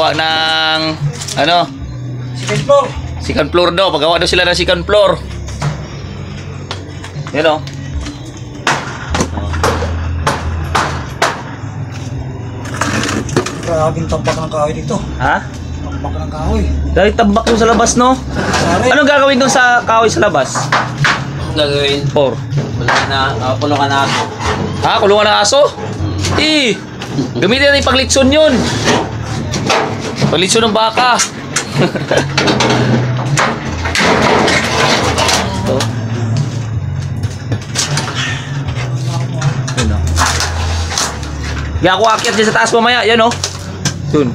paggawa ng ano? Second floor. Second floor daw. Paggawa daw sila ng second floor. Yan o. Grabing tambak ng kahoy dito. Ha? Tambak ng kahoy. Dahil tambak doon sa labas, no? Sari. Anong gagawin doon sa kahoy sa labas? Ang gagawin? Por. Kulungan na ako. Ha? Kulungan ng aso? Gamitin natin paglitson yun. Paglitson ng baka. Ito. Yun o. Hindi ako akyat dyan sa taas mamaya. Yan o. Yun.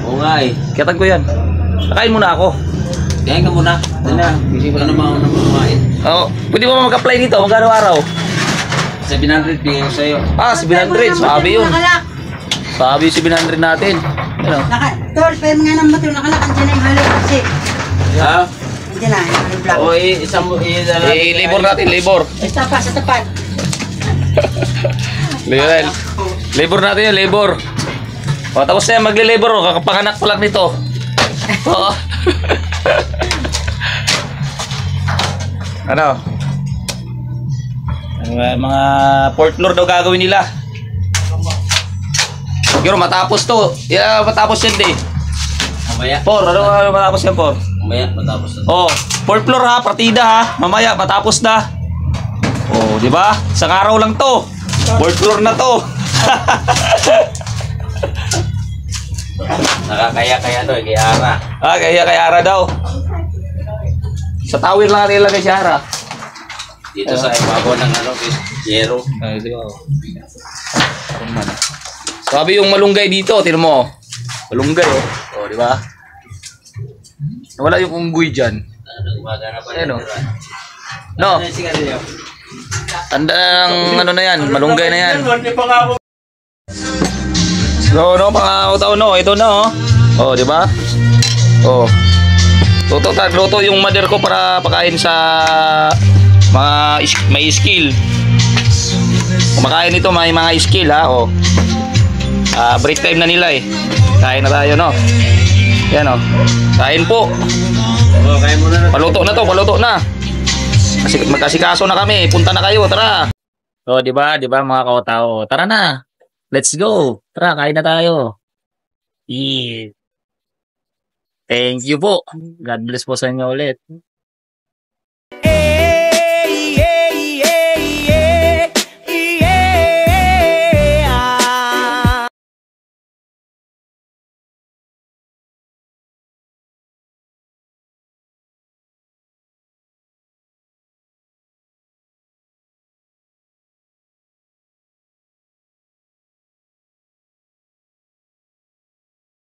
Oo nga eh. Kiyatan ko yan. Nakain muna ako. Kain ka muna. Ano na? Hindi ko na naman kumain. Oo. Pwede mo mag-apply dito. Magkano araw? 700 bigyan ko sa'yo. 700. Sabi yun. Sabi yung 700 natin. Ano? Tol, pwede mga nang matulog nakalak. Andiyan na yung halo kasi. Ha? Andiyan na, yung halo vlog. Oo, isang Labor natin, labor. Sa tapan. Lionel. Labor natin yun, labor. O, tapos na yan, magle-labor. O, kakapanganak pa lang nito. Oo. Ano? Mga fourth floor daw gagawin nila. Siguro matapos to. Yeah, matapos yan din. Mamaya. Ano matapos yan, Por? Mamaya, matapos na. Oh, fourth floor ha, partida ha. Mamaya, matapos na. Oh, di ba? Isang araw lang to. Fourth floor na to. Nakakaya-kaya to, kay Ara. Kay Ara daw. Sa tower lang natin ilagay si Ara. Dito sa ibabaw ng yero. Ay, di ba? Sabi yung malunggay dito, tino mo. Malunggay oh. Oh, di ba? Wala yung unggoy diyan. Ano? No. Tanda ng ano na yan, malunggay na yan. So, no, mga utaw, no, ito na, oh. Oh, di ba? Oh. Luto yung mother ko para pakain sa mga may skill. Kumakain nito may mga skill, ha, oh. Break time na nila eh. Kain na tayo, no. Yan, oh. Kain po. Oh, kain muna na. Paluto na. Kasi magkasikaso na kami. Punta na kayo, tara. Oh, di ba mga kaotao? Tara na. Let's go. Tara, kain na tayo. Yeah. Thank you po. God bless po sa inyo ulit.